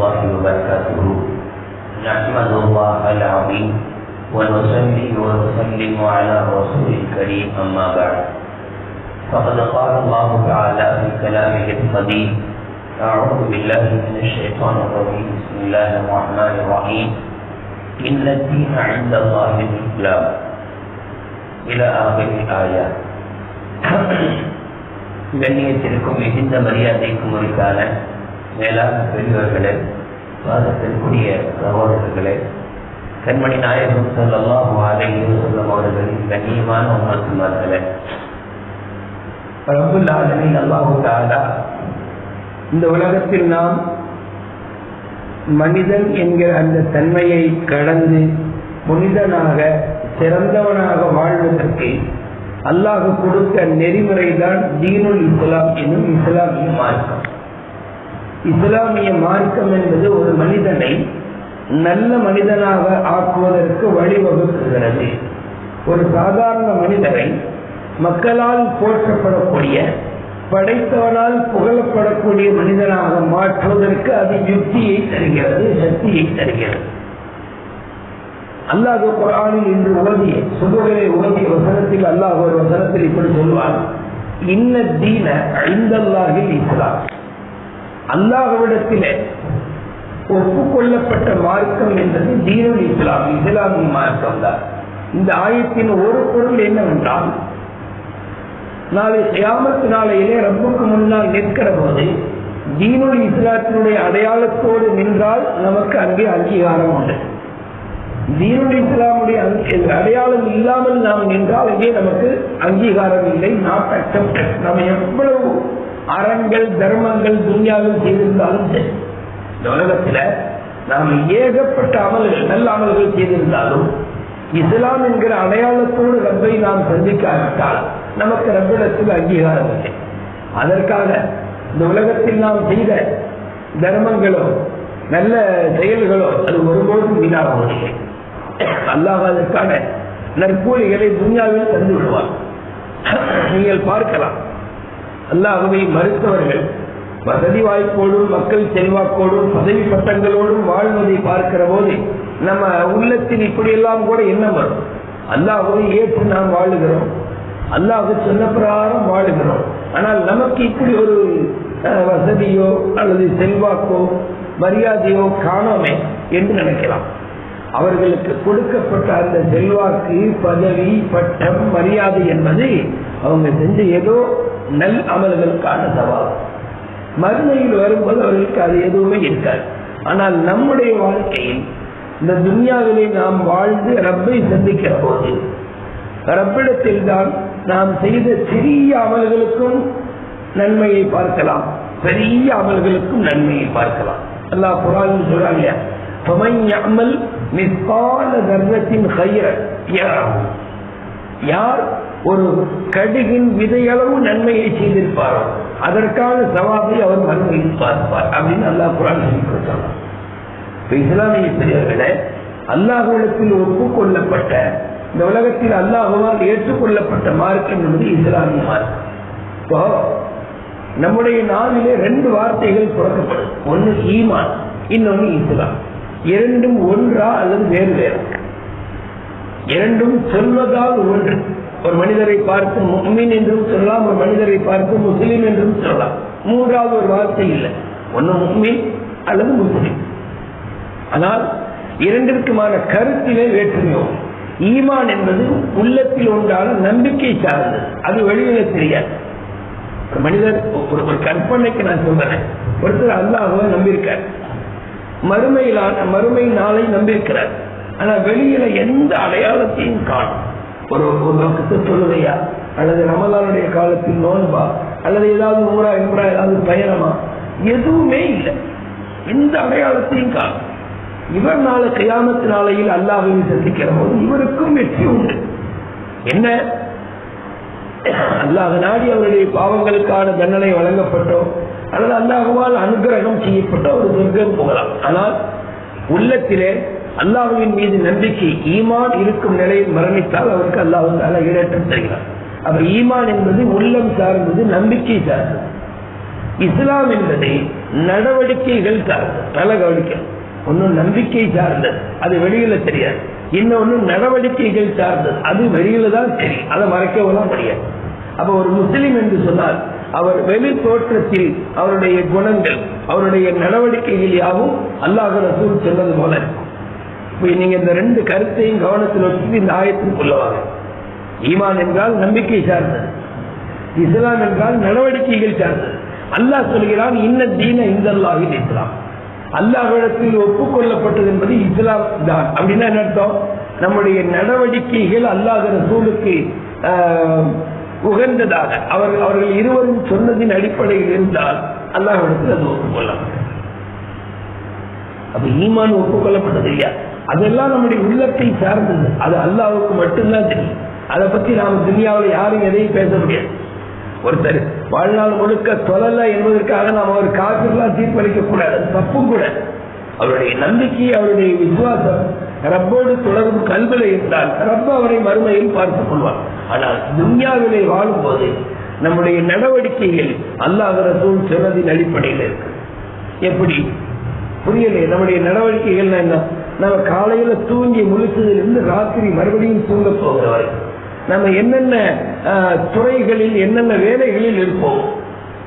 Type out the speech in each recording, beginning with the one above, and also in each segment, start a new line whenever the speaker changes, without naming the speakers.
الله وبركاته. نحمد الله العظيم ونصلي ونسلم على رسول الكريم أما بعد. فقد قال الله تعالى في كلامه القديم: أعوذ بالله من الشيطان الرجيم. بسم الله الرحمن الرحيم. إن الدين عند الله الإسلام إلى آخر الآيات. கண்ணியத்திற்கும் மிகுந்த மரியாதைக்கும் உரித்தான மேலான பெரியவர்களே, வாதத்திற்குரிய சகோதரர்களே, கண்மணி நாயகம் ஸல்லல்லாஹு அலைஹி வஸல்லம் அவர்களின் கண்ணியமான உம்மத்துமார்களே, ரப்புல் ஆலமீன் அல்லாஹு தஆலா இந்த உலகத்தில் நாம் மனிதன் என்கிற அந்த தன்மையை கடந்து புனிதனாக சிறந்தவனாக வாழ்வதற்கு அல்லாஹ் கொடுத்த நெறிமுறைதான் தீனுல் இஸ்லாம் என்னும் இஸ்லாமிய மார்க்கம். இஸ்லாமிய மார்க்கம் என்பது ஒரு மனிதனை நல்ல மனிதனாக ஆக்குவதற்கு வழிவகுக்குகிறது. ஒரு சாதாரண மனிதரை மக்களால் போற்றப்படக்கூடிய, படைத்தவனால் புகழப்படக்கூடிய மனிதனாக மாற்றுவதற்கு அது யுக்தியை தருகிறது, சக்தியை தருகிறது. அல்லாஹ் குர்ஆனில் இன்று ஓதிய சுபுகளை ஓதிய வசனத்தில் அல்லாஹ் ஒரு வசனத்தில் இப்படி சொல்வார்: இன்ன தீன இன்தல்லாஹில் இஸ்லாம். அல்லாஹ்விடத்திலே ஒப்புக்கொள்ளப்பட்ட மார்க்கம் என்பது தீனுல் இஸ்லாம், இஸ்லாமிய மார்க்கம் தான். இந்த ஆயத்தின் ஒரு பொருள் என்னவென்றால், நாளை கியாமத் நாளையிலே ரப்புக்கு முன்னால் நிற்கிற போது தீனுல் இஸ்லாத்தினுடைய அடையாளத்தோடு நின்றால் நமக்கு அங்கே அங்கீகாரம் உண்டு. தீனுல் இஸ்லாமுடைய அடையாளம் இல்லாமல் நாம் நின்றால் அங்கே நமக்கு அங்கீகாரம் இல்லை, நாட்டட்டம். நம்ம எவ்வளவு அறங்கள் தர்மங்கள் துன்யாவில் செய்திருந்தாலும் சரி, இந்த உலகத்துல நாம் ஏகப்பட்ட அமல்கள் நல்ல அமல்கள் செய்திருந்தாலும் இஸ்லாம் என்கிற அடையாளத்தோடு ரப்பை நாம் சந்திக்காவிட்டால் நமக்கு ரப்பிடத்தில் அங்கீகாரம் இல்லை. அதற்காக இந்த உலகத்தில் நாம் செய்த தர்மங்களோ நல்ல செயல்களோ அது ஒருபோதும் வீணாகவில்லை. அல்லாஹ் அதற்கான நற்கூலிகளை துன்யாவில் தந்து விடுவார். நீங்கள் பார்க்கலாம், அல்லாஹ்வை மறுத்தவர்கள் வசதி வாய்ப்போடும் மக்கள் செல்வாக்கோடும் பதவி பட்டங்களோடும் வாழ்வதை பார்க்கிற போது நம்ம உள்ளத்தில் இப்படியெல்லாம் கூட என்ன வரும்? அல்லாஹ்வை ஏற்று நாம் வாழுகிறோம், அல்லாஹ் சொன்ன பிரகாரம் வாழுகிறோம். ஆனால் நமக்கு இப்படி ஒரு வசதியோ அல்லது செல்வாக்கோ மரியாதையோ காணோமே என்று நினைக்கலாம். அவர்களுக்கு கொடுக்கப்பட்ட அந்த செல்வாக்கு, பதவி, பட்டம், மரியாதை என்பது அவங்க செஞ்ச ஏதோ நல் அமல்களுக்கான சவால். மறுமையில் வரும்போது அவர்களுக்கு அது எதுவுமே இருக்காது. ஆனால் நம்முடைய வாழ்க்கையில் இந்த துன்யாவிலே நாம் வாழ்ந்து ரப்பை சந்திக்கிற போது ரப்பிடத்தில் தான் நாம் செய்த சிறிய அமல்களுக்கும் நன்மையை பார்க்கலாம், பெரிய அமல்களுக்கும் நன்மையை பார்க்கலாம். அல்லாஹ் குர்ஆனில் சொல்றாங்க: ஃபமன் யஅமல் மிஸ்கால தர்ரத்தின் கைரன் யரஹு. யார் ஒரு கடுகின் விதையளவு நன்மையை செய்திருப்பாரோ அதற்கான சவாபை அவர் மறுமையில் பார்ப்பார் அப்படின்னு அல்லாஹ் குர்ஆனில் சொல்றாங்க. இஸ்லாமிய பெரியவர்களே, அல்லாஹ்விடத்தில் ஒப்புக்கொள்ளப்பட்ட இந்த உலகத்தில் அல்லாஹ்வால் ஏற்றுக்கொள்ளப்பட்ட மார்க்கம் என்பது இஸ்லாமிய மார்க்கம். இப்போ நம்முடைய நாவிலே ரெண்டு வார்த்தைகள் புறக்கப்படும். ஒன்று ஈமான், இன்னொன்று இஸ்லாம். இரண்டும் ஒன்றா அல்லது வேறு வேறு? இரண்டும் சொல்வதால் ஒன்று. ஒரு மனிதரை பார்த்து முஃமின் என்றும் சொல்லலாம், ஒரு மனிதரை பார்த்து முஸ்லிம் என்றும் சொல்லலாம். மூன்றாவது ஒரு வார்த்தை இல்லை, ஒன்று முஃமின் அல்லது முஸ்லிம். ஆனால் இரண்டிற்குமான கருத்திலே வேற்றுமையோ. ஈமான் என்பது உள்ளத்தில் உண்டான நம்பிக்கை சார்ந்தது, அது வெளியில தெரியாது. மனிதர் ஒரு கற்பனைக்கு நான் சொல்றேன், ஒருத்தர் அல்லாஹ்வை நம்பியிருக்கார், மறுமை நாளை நம்பியிருக்கிறார். ஆனா வெளியில எந்த அடையாளத்தையும் காணும். ஒரு பக்கத்து தொழுகையா அல்லது ரமலானுடைய காலத்தில் நோன்பா அல்லது ஏதாவது ஊரா எம்பரா ஏதாவது பயணமா, எதுவுமே இல்லை, எந்த அடையாளத்தையும் காணும். இவர் நாளை கியாமத் நாளையில் அல்லாஹ்வை சந்திக்கிற போது இவருக்கும் வெற்றி உண்டு. என்ன? அல்லாஹ் நாடி அவருடைய பாவங்களுக்கான தண்டனை வழங்கப்பட்டோ அல்லது அல்லாஹ்வால் அனுகிரகம் செய்யப்பட்டோ ஒரு சொர்க்கம் போகலாம். ஆனால் உள்ளத்திலே அல்லாஹ்வின் மீது நம்பிக்கை, ஈமான் இருக்கும் நிலையில் மரணித்தால் அவருக்கு அல்லாஹ் தஆலா ஈடேற்றம் தருகிறார். அப்ப ஈமான் என்பது உள்ளம் சார்ந்தது, நம்பிக்கை சார்ந்தது. இஸ்லாம் என்பது நடவடிக்கைகள் சார்ந்தது. நல்ல கவனிக்க, ஒன்னும் நம்பிக்கை சார்ந்தது, அது வெளியில தெரியாது. இன்னொன்னு நடவடிக்கைகள் சார்ந்தது, அது வெளியில தான் தெரியும், அதை மறைக்கவும் முடியாது. அப்ப ஒரு முஸ்லிம் என்று சொன்னால் அவர் வெளி தோற்றத்தில் அவருடைய குணங்கள், அவருடைய நடவடிக்கைகள் யாவும் அல்லாஹ் ரசூல் சொன்னது போல இருக்கும். நீங்க இந்த ரெண்டு கருத்தையும் கவனத்தில் வச்சுட்டு இந்த ஆயத்தில் கொள்ளுவாங்க. ஈமான் என்றால் நம்பிக்கை சார்ந்தது, இஸ்லாம் என்றால் நடவடிக்கைகள் சார்ந்தது. அல்லாஹ் சொல்கிறான், இன்ன தீன இந்தல்லாஹில் இஸ்லாம், அல்லாஹ்விடத்தில் ஒப்புக்கொள்ளப்பட்டது என்பது இஸ்லாம் தான். அப்படின்னா என்ன அர்த்தம்? நம்முடைய நடவடிக்கைகள் அல்லாஹ் ரசூலுக்கு உகந்ததாக அவர்கள் இருவரும் சொன்னதின் அடிப்படையில் இருந்தால் அல்லாஹ்விடத்தில் அது ஒப்புக்கொள்ளப்பட்டது. அப்ப ஈமான் ஒப்புக்கொள்ளப்பட்டது இல்லையா, அதெல்லாம் நம்முடைய உள்ளத்தை சார்ந்தது, அது அல்லாஹ்வுக்கு மட்டும்தான் தெரியும். அதை பத்தி நாம துனியாவில் யாரும் எதையும் பேச முடியாது. ஒருத்தர் வாழ்நாள் முழுக்க தொழல என்பதற்காக நாம் அவர் காசுலாம் தீர்ப்பளிக்க கூடாது, தப்பும் கூட. அவருடைய நம்பிக்கை, அவருடைய விசுவாசம் ரப்போடு தொடரும் கல்வில இருந்தால் ரப்ப அவரை மறுமையில் பார்த்துக் கொள்வார். ஆனால் துன்யாவிலே வாழும்போது நம்முடைய நடவடிக்கைகள் அல்லாஹ் ரசூல் சொன்னதின் அடிப்படையில் இருக்கு. எப்படி புரியலையே? நம்முடைய நடவடிக்கைகள் என்ன? நம்ம காலையில தூங்கி முழிச்சதிலிருந்து ராத்திரி மறுபடியும் தூங்க போகிற வரை நம்ம என்னென்ன துறைகளில் என்னென்ன வேலைகளில் இருப்போம்,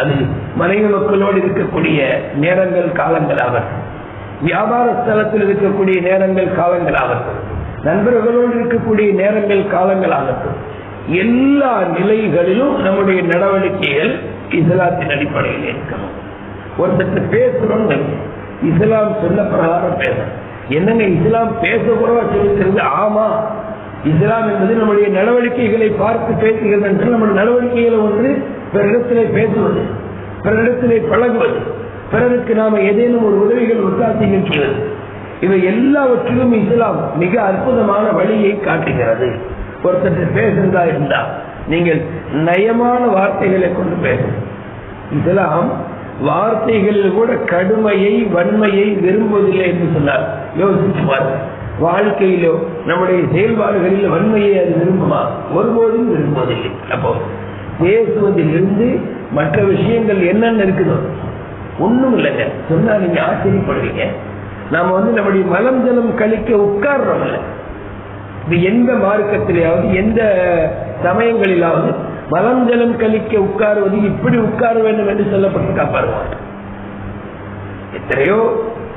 அது மனைவி மக்களோடு இருக்கக்கூடிய நேரங்கள் காலங்களாகட்டும், வியாபார ஸ்தலத்தில் இருக்கக்கூடிய நேரங்கள் காலங்களாகட்டும், நண்பர்களோடு இருக்கக்கூடிய நேரங்கள் காலங்களாகட்டும், எல்லா நிலைகளிலும் நம்முடைய நடவடிக்கைகள் இஸ்லாத்தின் அடிப்படையில் இருக்கணும். ஒருத்தர் பேசுறோம், இஸ்லாம் சொன்ன பிரகாரம் பேச. என்னங்க இஸ்லாம் பேசக்கூடவா சொல்லிக்கிறது? ஆமா, இஸ்லாம் என்பது நம்முடைய நடவடிக்கைகளை பார்த்து பேசுகிறது என்று நம்முடைய நடவடிக்கைகளை ஒன்று பிறரிடத்திலே பேசுவது, பிறரிடத்திலே பழகுவது, பிறருக்கு நாம ஏதேனும் ஒரு உதவிகள் ஒத்தாசைகள் செய்வது, இவை எல்லாவற்றிலும் இஸ்லாம் மிக அற்புதமான வழியை காட்டுகிறது. ஒருத்தர் பேசுறதா இருந்தா நீங்கள் நயமான வார்த்தைகளை கொண்டு பேசணும். இஸ்லாம் வார்த்தைகளில் கூட கடுமையை வன்மையை விரும்புவதில்லை என்று சொன்னார். யோசிச்சு பாருங்க, வாழ்க்கையிலோ நம்முடைய செயல்பாடுகளில் வன்மையை அது விரும்புமா? ஒருபோதும் விரும்புவதில்லை. அப்போ பேசுவதிலிருந்து மற்ற விஷயங்கள் என்னென்ன இருக்குதோ ஒண்ணும் இல்லைங்க சொன்னா நீங்க ஆச்சரியப்படுவீங்க. நாம நம்முடைய மலம் ஜலம் கழிக்க உட்கார்றோம் இல்லை, இது எந்த மார்க்கத்திலேயாவது எந்த சமயங்களிலாவது மலம் ஜலம் கழிக்க உட்காருவது இப்படி உட்கார வேண்டும் என்று சொல்லப்பட்டு பாருவாங்க. எத்தனையோ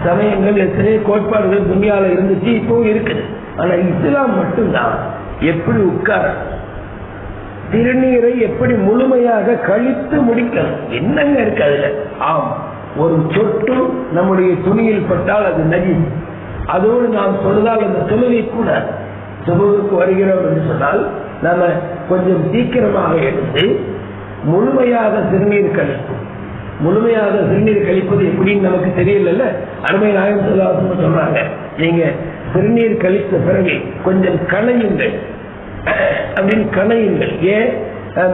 சமயங்கள் எத்தனையோ கோட்பாடுகள் துணியால இருந்துச்சு, இப்போ இருக்குது. ஆனா இஸ்லாம் மட்டும்தான் எப்படி உட்கார, திருநீரை எப்படி முழுமையாக கழித்து முடிக்கணும், என்னங்க இருக்கு அதுல? ஆம், ஒரு சொட்டு நம்முடைய துணியில் பட்டால் அது நஜீஸ், அதோடு நாம் சொல்வதால் அந்த தொழுகை கூட சுபுவுக்கு வருகிறோம் என்று சொன்னால் நாம கொஞ்சம் சீக்கிரமாக எடுத்து முழுமையாக சிறுநீர் கழிப்போம். முழுமையாக சிறுநீர் கழிப்பது எப்படின்னு நமக்கு தெரியல. அருமை நாயகம் சொல்றாங்க, நீங்க சிறுநீர் கழித்த பிறகு கொஞ்சம் கணையுங்கள் அப்படின்னு கணையுங்கள். ஏன்?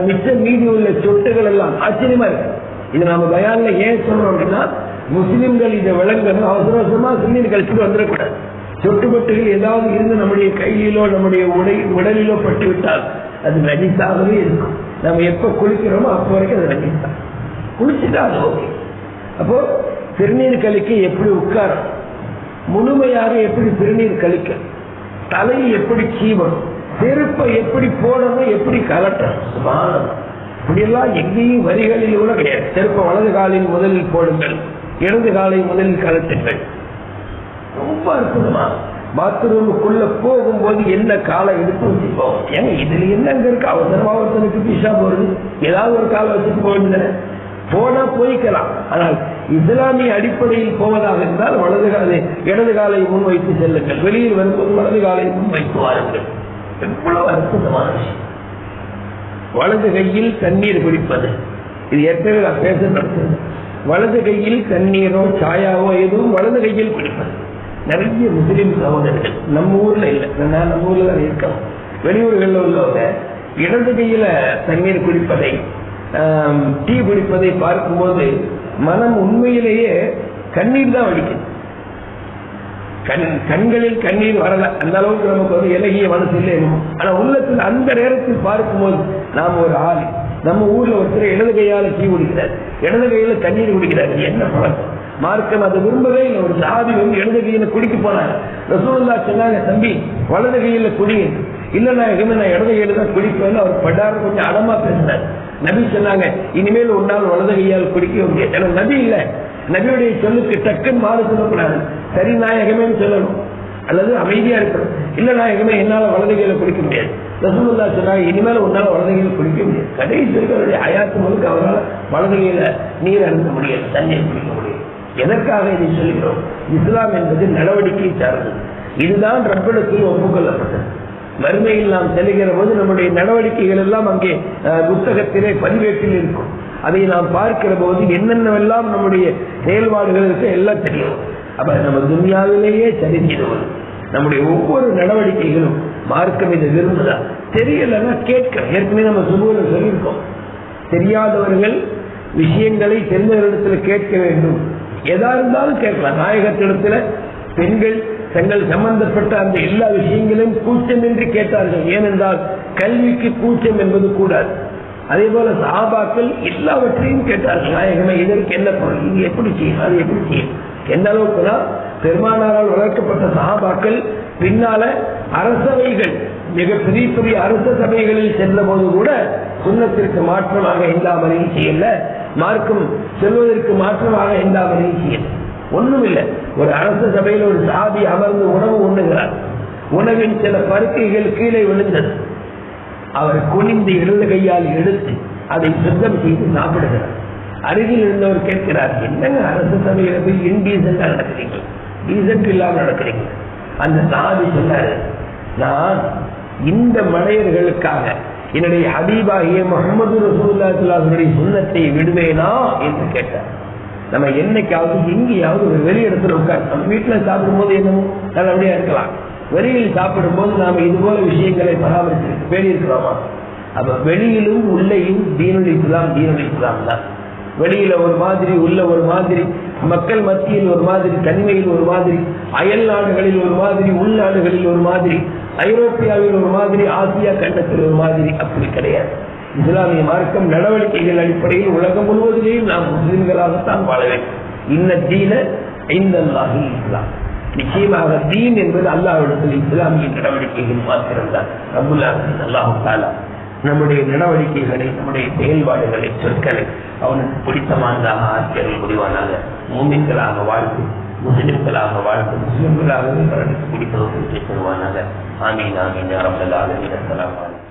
மிச்ச மீதி உள்ள சொட்டுகள் எல்லாம் ஆச்சரியமா இருக்கு. இது நாம பயான்ல ஏன் சொல்றோம் அப்படின்னா, முஸ்லிம்கள் இதை விளங்கணும். அவசர அவசரமா சிறுநீர் கழிச்சுட்டு வந்துடக்கூடாது. சொட்டுப்பட்டுகள் ஏதாவது இருந்து நம்முடைய கையிலோ நம்முடைய உடலிலோ பட்டு விட்டால் அது நஜீஸாகவே இருக்கும். நம்ம எப்ப குளிக்கிறோமோ அப்போ வரைக்கும் அது நஜீஸா, குளிச்சுட்டா அது ஓகே. அப்போ சிறுநீர் கழிக்க எப்படி உட்கார, முழுமையாக எப்படி சிறுநீர் கழிக்க, தலையை எப்படி சீவணும், செருப்பை எப்படி போடணும், எப்படி கலட்டணும், சுமாரம் இப்படியெல்லாம் எங்கேயும் வரிகளில் கூட கிடையாது. செருப்பை வலது காலில் முதலில் போடுங்கள், இடது காலை முதலில் கலட்டுங்கள். ரொம்ப அற்புதமா பாத்ரூமுக்குள்ள போகும்போது என்ன காலை எடுத்து வச்சுப்போம். ஏங்க இதுல என்னங்க இருக்கு? அவசரமா ஒருத்தனுக்கு பிஷா போறது, ஏதாவது ஒரு காலை வச்சுட்டு போக போனா போய்க்கலாம். ஆனால் இஸ்லாமிய அடிப்படையில் போவதாக இருந்தால் வலது காலை இடது காலை முன்வைத்து செல்லுங்கள், வெளியில் வரும்போது வலது காலை முன்வைத்து வாருங்கள். எவ்வளவு அற்புதமான விஷயம். வலது கையில் தண்ணீர் குடிப்பது, இது ஏற்கனவே நான் பேச நடத்துறது. வலது கையில் தண்ணீரோ சாயாவோ எதுவும் வலது கையில் குடிப்பது. நிறைய முஸ்லிம் சகோதரர்கள் நம்ம ஊர்ல இல்லை, நம்ம ஊர்ல தான் இருக்கோம், வெளியூர்களில் உள்ளவங்க இடது கையில தண்ணீர் குடிப்பதை டீ குடிப்பதை பார்க்கும்போது மனம் உண்மையிலேயே கண்ணீர் தான் வலிக்குது. கண்களில் கண்ணீர் வரல, அந்த அளவுக்கு நமக்கு இலகிய மனசு இல்லை. ஆனா உள்ளத்தில் அந்த நேரத்தில் பார்க்கும்போது நாம் ஒரு ஆள், நம்ம ஊர்ல ஒருத்தர் இடது கையால டீ குடிக்கிறார், இடது கையில தண்ணீர் குடிக்கிறார், என்ன பழக்கம்? மார்க்கம் அதை விரும்பவே இல்லை. ஒரு சஹாபி வந்து இடது கையில குடிக்க போனாங்க. ரசூலுல்லாஹ் சொன்னாங்க, தம்பி வலது கையில குடி. இல்ல நான் இடது கையில தான் குடிப்பேன்னு அவர் படாரு கொஞ்சம் அடமா பேசினார். நபி சொன்னாங்க, இனிமேல் ஒரு நாள் வலது கையால் குடிக்க முடியாது. ஏன்னா நபி இல்ல, நபியுடைய சொல்லுக்கு டக்குன்னு மாறு சொல்லக்கூடாது. சரி நாயகமே சொல்லணும், அல்லது அமைதியா இருக்கணும். இல்ல நாயகமே என்னால வலது கையில குடிக்க முடியாது. ரசூலுல்லாஹ் சொன்னாங்க, இனிமேல் ஒரு நாள் வலது கையில குடிக்க முடியாது. கடைசி அவருடைய ஹயாத்து முழுக்க அவரால் வலது கையில நீர் அருந்த முடியாது, தண்ணீர் குடிக்க முடியாது. எதற்காக இதை சொல்கிறோம்? இஸ்லாம் என்பது நடவடிக்கை சார்ந்தது. இதுதான் ரப்பிடத்தில் ஒப்புக்கொள்ளப்பட்டது. மறுமையில் நாம் செல்கிற போது நம்முடைய நடவடிக்கைகள் எல்லாம் அங்கே புத்தகத்திலே பதிவேட்டில் இருக்கும். அதை நாம் பார்க்கிற போது என்னென்னவெல்லாம் நம்முடைய செயல்பாடுகள் இருக்க எல்லாம் தெரியும். அப்ப நம்ம துன்யாவிலேயே சரி செய்வது, நம்முடைய ஒவ்வொரு நடவடிக்கைகளும் மார்க்கம் இதை விரும்புதா தெரியலன்னா கேட்க. ஏற்கனவே நம்ம சுபூல சொல்லியிருக்கோம், தெரியாதவர்கள் விஷயங்களை தெரிந்தவர்களிடத்தில் கேட்க வேண்டும். எதா இருந்தாலும் கேட்கலாம். நாயகத்திடத்துல பெண்கள் தங்கள் சம்பந்தப்பட்ட அந்த எல்லா விஷயங்களையும் கூச்சமின்றி கேட்டார்கள். ஏனென்றால் கல்விக்கு கூச்சம் என்பது கூடாது. அதே போல சஹாபாக்கள் எல்லாவற்றையும் கேட்டார்கள். நாயகமே இதற்கு என்ன பொருள், இது எப்படி செய்யும், அது எப்படி செய்யும். எந்த அளவுக்கு தான் பெருமானாரால் வளர்க்கப்பட்ட சஹாபாக்கள் பின்னால அரசவைகள், மிக பெரிய பெரிய அரச சபைகளில் சென்ற போது கூட சுன்னத்திற்கு மாற்றமாக எந்த அமலையும் செய்யல, மார்க்கம் செல்வதற்கு மாற்றமாக எந்த அமலையும் செய்யல. ஒண்ணும் இல்லை. ஒரு அரச சபையில் ஒரு சாதி அமர்ந்து உணவு உண்ணுகிறார். உணவின் சில பருக்கைகள் கீழே விழுந்தது. அவர் குனிந்து இடது கையால் எடுத்து அதை சுத்தம் செய்து சாப்பிடுகிறார். அருகில் இருந்தவர் கேட்கிறார், என்னங்க அரசு சபையில போய் இன்டீசென்டா நடக்கிறீங்க, டீசென்ட் இல்லாம நடக்கிறீங்க. அந்த சாதி சொன்னாரு, நான் இந்த மடையர்களுக்காக என்னுடைய ஹபீபாகிய முஹம்மது ரசூலுல்லாஹி ஸல்லல்லாஹு அலைஹி வஸல்லம் சுன்னத்தை விடுவேனா என்று கேட்டார். நம்ம என்னைக்காவது எங்கேயாவது ஒரு வெளி இடத்துல உட்கார், நம்ம வீட்டுல சாப்பிடும் போது என்னமோ நல்லபடியா இருக்கலாம், வெளியில் சாப்பிடும் போது நாம இது போல விஷயங்களை பராமரித்து பேடி இருக்கிறோமா? அப்ப வெளியிலும் உள்ளேயும் தீனுல் இஸ்லாம் தான். வெளியில ஒரு மாதிரி, உள்ள ஒரு மாதிரி, மக்கள் மத்தியில் ஒரு மாதிரி, தனிமையில் ஒரு மாதிரி, அயல் நாடுகளில் ஒரு மாதிரி, உள்நாடுகளில் ஒரு மாதிரி, ஐரோப்பியாவில் ஒரு மாதிரி, ஆசியா கண்டத்தில் ஒரு மாதிரி. அப்படி கிடையாது. இஸ்லாமிய மார்க்கம் நடவடிக்கைகள் அடிப்படையில் உலகம் முழுவதிலேயும் நாம் முஸ்லிம்களாகத்தான் வாழ வேண்டும். இன்ன தீன இந்தல்லாஹி இஸ்லாம். நிச்சயமாக தீன் என்பது அல்லாஹ்விடத்தில் இஸ்லாமிய நடவடிக்கைகள் மாத்திரம்தான். ரப்புல் ஆலமீன் அல்லாஹ் தஆலா நம்முடைய நடவடிக்கைகளை, நம்முடைய செயல்பாடுகளை, சொற்களை அவனுக்கு பிடித்தமானதாக ஆக்கியர்கள் புரிவானாக. மூமின்களாக வாழ்த்து, முஸ்லிம்களாக வாழ்த்து, முஸ்லிம்களாக பிடித்தவர்கள் சொல்வானாக. ஆமீன் ஆமீன் யா ரப்பல் ஆலமீன். அஸ்ஸலாமு அலைக்கும்.